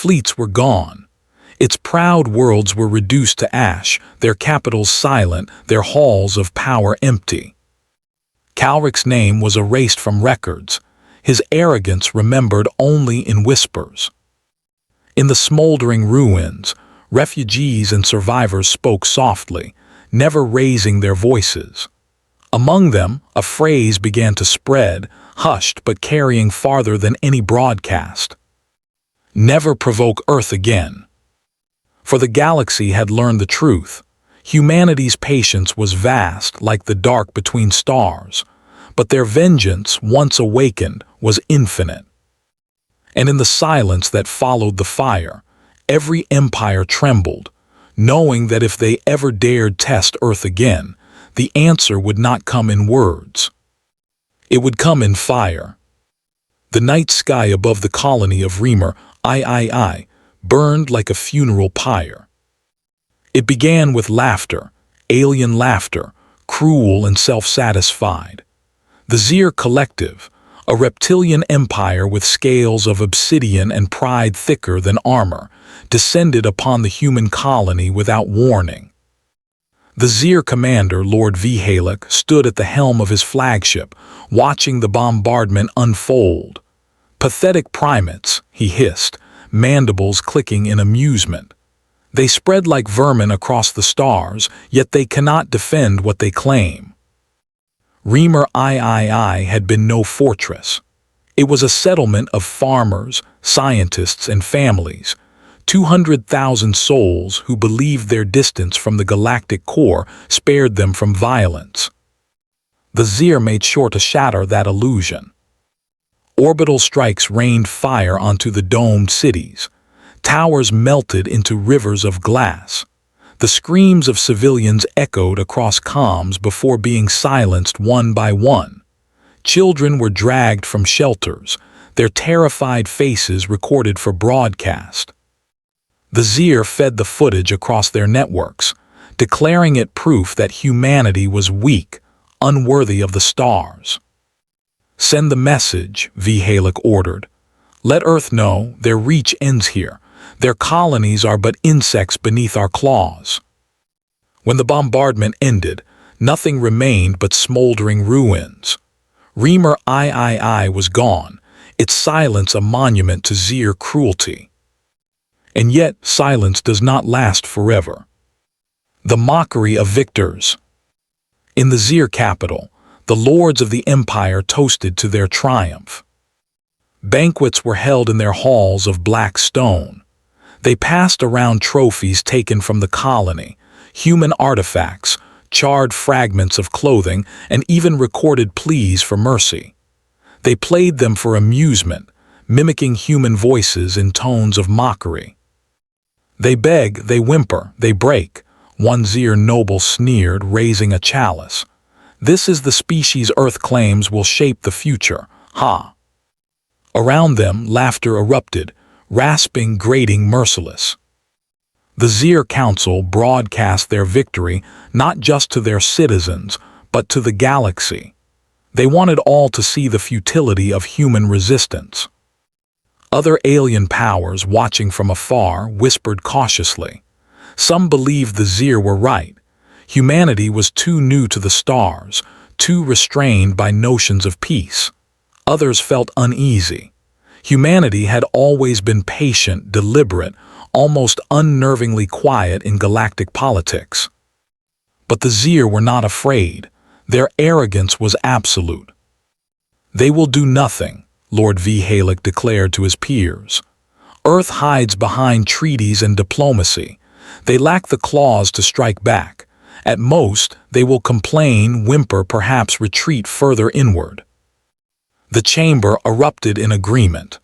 fleets were gone. Its proud worlds were reduced to ash, their capitals silent, their halls of power empty. Calric's name was erased from records, his arrogance remembered only in whispers. In the smoldering ruins, refugees and survivors spoke softly, never raising their voices. Among them, a phrase began to spread, hushed but carrying farther than any broadcast. Never provoke Earth again. For the galaxy had learned the truth. Humanity's patience was vast, like the dark between stars, but their vengeance, once awakened, was infinite. And in the silence that followed the fire, every empire trembled, knowing that if they ever dared test Earth again, the answer would not come in words. It would come in fire. The night sky above the colony of Reamer III burned like a funeral pyre. It began with laughter, alien laughter, cruel and self-satisfied. The Zir Collective, a reptilian empire with scales of obsidian and pride thicker than armor, descended upon the human colony without warning. The Zir commander, Lord Vihalik, stood at the helm of his flagship, watching the bombardment unfold. Pathetic primates, he hissed, mandibles clicking in amusement. They spread like vermin across the stars, yet they cannot defend what they claim. Reamer III had been no fortress. It was a settlement of farmers, scientists, and families, 200,000 souls who believed their distance from the galactic core spared them from violence. The Zir made sure to shatter that illusion. Orbital strikes rained fire onto the domed cities. Towers melted into rivers of glass. The screams of civilians echoed across comms before being silenced one by one. Children were dragged from shelters, their terrified faces recorded for broadcast. The Zir fed the footage across their networks, declaring it proof that humanity was weak, unworthy of the stars. Send the message, Vihalik ordered. Let Earth know their reach ends here. Their colonies are but insects beneath our claws. When the bombardment ended, nothing remained but smoldering ruins. Reamer III was gone, its silence a monument to Zir cruelty. And yet, silence does not last forever. The mockery of victors. In the Zir capital, the lords of the empire toasted to their triumph. Banquets were held in their halls of black stone. They passed around trophies taken from the colony, human artifacts, charred fragments of clothing, and even recorded pleas for mercy. They played them for amusement, mimicking human voices in tones of mockery. They beg, they whimper, they break, one Zir noble sneered, raising a chalice. This is the species Earth claims will shape the future, ha! Around them, laughter erupted, rasping, grating, merciless. The Zir Council broadcast their victory not just to their citizens, but to the galaxy. They wanted all to see the futility of human resistance. Other alien powers watching from afar whispered cautiously. Some believed the Zir were right. Humanity was too new to the stars, too restrained by notions of peace. Others felt uneasy. Humanity had always been patient, deliberate, almost unnervingly quiet in galactic politics. But the Zir were not afraid. Their arrogance was absolute. They will do nothing, Lord Vihalik declared to his peers. Earth hides behind treaties and diplomacy. They lack the claws to strike back. At most, they will complain, whimper, perhaps retreat further inward. The chamber erupted in agreement.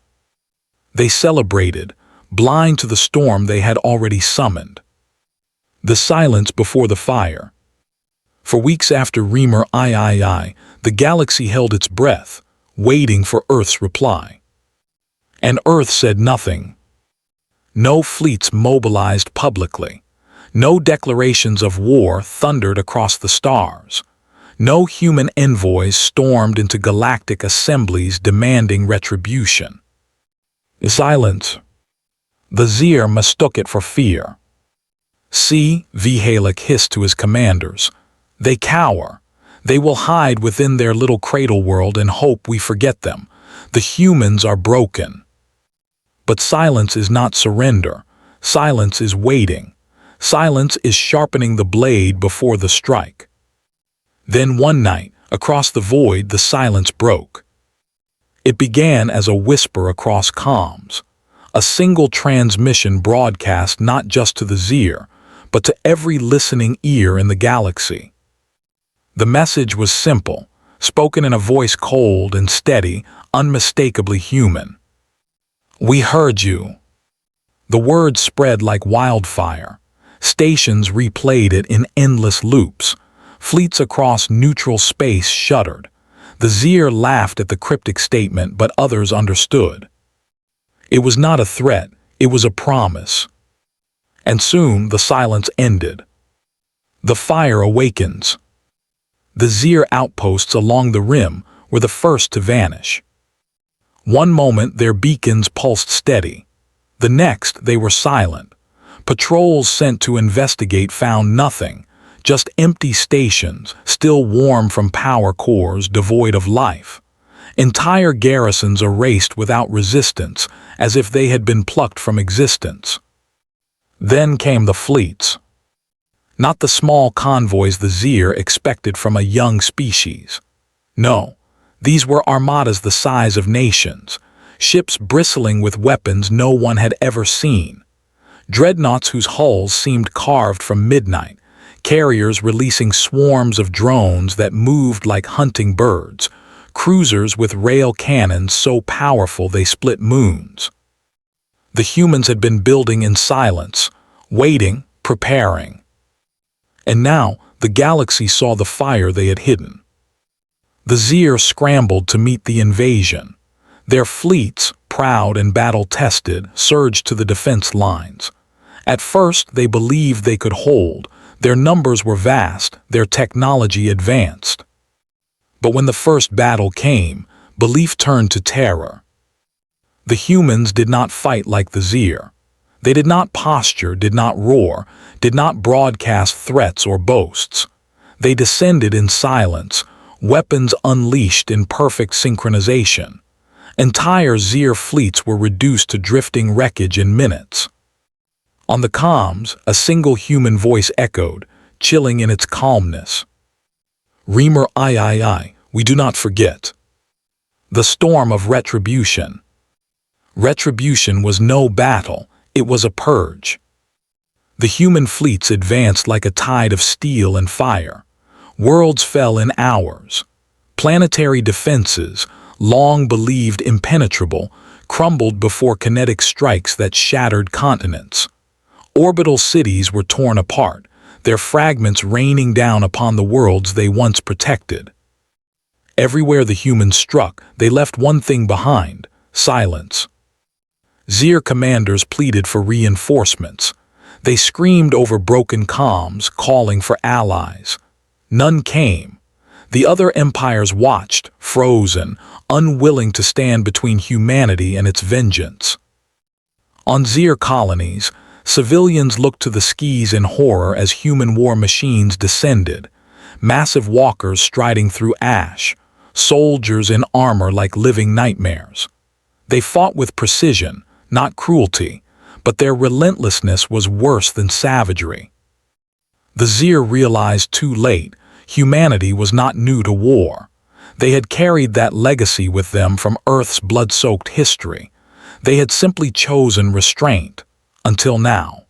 They celebrated, blind to the storm they had already summoned. The silence before the fire. For weeks after Reamer III, the galaxy held its breath, waiting for Earth's reply. And Earth said nothing. No fleets mobilized publicly. No declarations of war thundered across the stars. No human envoys stormed into galactic assemblies demanding retribution. Silence. The Zir mistook it for fear. See, Vihalek hissed to his commanders. They cower. They will hide within their little cradle world and hope we forget them. The humans are broken. But silence is not surrender. Silence is waiting. Silence is sharpening the blade before the strike. Then one night, across the void, the silence broke. It began as a whisper across comms. A single transmission broadcast not just to the Zir, but to every listening ear in the galaxy. The message was simple, spoken in a voice cold and steady, unmistakably human. We heard you. The word spread like wildfire. Stations replayed it in endless loops. Fleets across neutral space shuddered. The Zir laughed at the cryptic statement, but others understood. It was not a threat, it was a promise. And soon the silence ended. The fire awakens. The Zir outposts along the rim were the first to vanish. One moment their beacons pulsed steady. The next they were silent. Patrols sent to investigate found nothing, just empty stations, still warm from power cores devoid of life. Entire garrisons erased without resistance, as if they had been plucked from existence. Then came the fleets. Not the small convoys the Zir expected from a young species. No, these were armadas the size of nations, ships bristling with weapons no one had ever seen. Dreadnoughts whose hulls seemed carved from midnight, carriers releasing swarms of drones that moved like hunting birds, cruisers with rail cannons so powerful they split moons. The humans had been building in silence, waiting, preparing. And now the galaxy saw the fire they had hidden. The Zir scrambled to meet the invasion. Their fleets, proud and battle-tested, surged to the defense lines. At first they believed they could hold. Their numbers were vast, their technology advanced. But when the first battle came, belief turned to terror. The humans did not fight like the Zir. They did not posture, did not roar, did not broadcast threats or boasts. They descended in silence, weapons unleashed in perfect synchronization. Entire Zir fleets were reduced to drifting wreckage in minutes. On the comms, a single human voice echoed, chilling in its calmness. Reamer III, we do not forget. The storm of retribution. Retribution was no battle, it was a purge. The human fleets advanced like a tide of steel and fire. Worlds fell in hours. Planetary defenses, long believed impenetrable, crumbled before kinetic strikes that shattered continents. Orbital cities were torn apart, their fragments raining down upon the worlds they once protected. Everywhere the humans struck, they left one thing behind: silence. Zir commanders pleaded for reinforcements. They screamed over broken comms, calling for allies. None came. The other empires watched, frozen, unwilling to stand between humanity and its vengeance. On Zir colonies, civilians looked to the skies in horror as human war machines descended, massive walkers striding through ash, soldiers in armor like living nightmares. They fought with precision, not cruelty, but their relentlessness was worse than savagery. The Zir realized too late, humanity was not new to war. They had carried that legacy with them from Earth's blood-soaked history. They had simply chosen restraint, until now.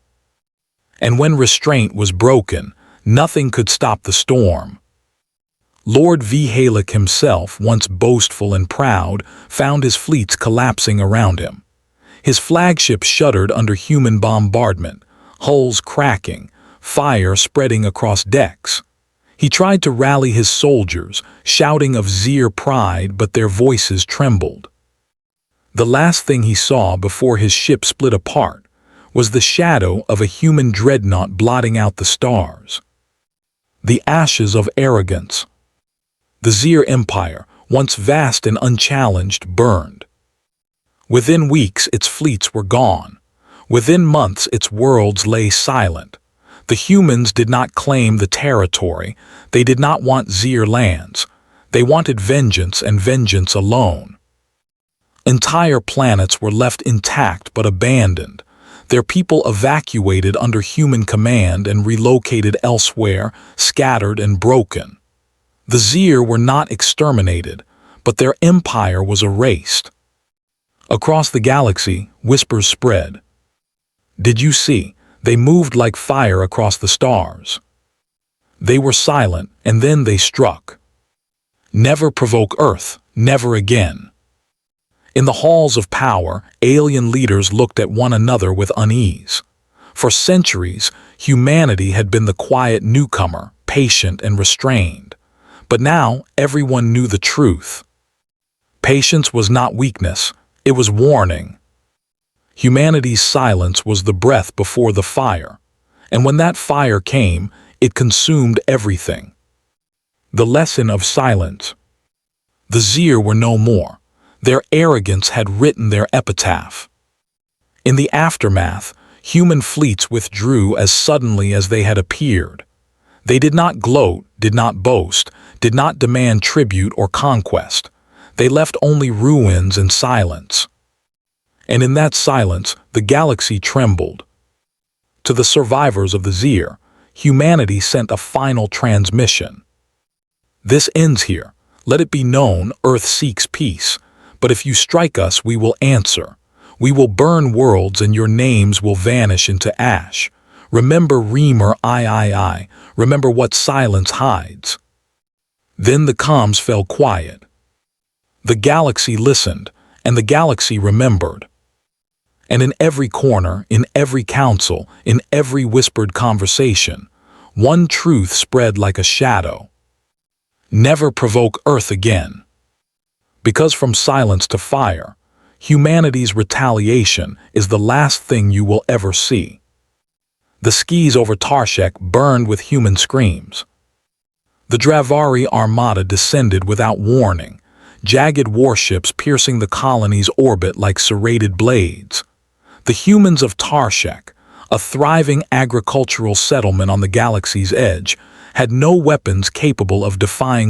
And when restraint was broken, nothing could stop the storm. Lord Vihalek himself, once boastful and proud, found his fleets collapsing around him. His flagship shuddered under human bombardment, hulls cracking, fire spreading across decks. He tried to rally his soldiers, shouting of Zir pride, but their voices trembled. The last thing he saw before his ship split apart was the shadow of a human dreadnought blotting out the stars. The ashes of arrogance. The Zir Empire, once vast and unchallenged, burned. Within weeks its fleets were gone. Within months, its worlds lay silent. The humans did not claim the territory. They did not want Zir lands. They wanted vengeance and vengeance alone. Entire planets were left intact but abandoned. Their people evacuated under human command and relocated elsewhere, scattered and broken. The Zir were not exterminated, but their empire was erased. Across the galaxy, whispers spread. Did you see? They moved like fire across the stars. They were silent, and then they struck. Never provoke Earth, never again. In the halls of power, alien leaders looked at one another with unease. For centuries, humanity had been the quiet newcomer, patient and restrained. But now, everyone knew the truth. Patience was not weakness, it was warning. Humanity's silence was the breath before the fire, and when that fire came, it consumed everything. The lesson of silence. The Zir were no more. Their arrogance had written their epitaph. In the aftermath, human fleets withdrew as suddenly as they had appeared. They did not gloat, did not boast, did not demand tribute or conquest. They left only ruins and silence. And in that silence, the galaxy trembled. To the survivors of the Zir, humanity sent a final transmission. This ends here. Let it be known, Earth seeks peace. But if you strike us, we will answer. We will burn worlds and your names will vanish into ash. Remember Reamer III. Remember what silence hides. Then the comms fell quiet. The galaxy listened, and the galaxy remembered. And in every corner, in every council, in every whispered conversation, one truth spread like a shadow. Never provoke Earth again. Because from silence to fire, humanity's retaliation is the last thing you will ever see. The skies over Tarshek burned with human screams. The Dravari armada descended without warning, jagged warships piercing the colony's orbit like serrated blades. The humans of Tarshek, a thriving agricultural settlement on the galaxy's edge, had no weapons capable of defying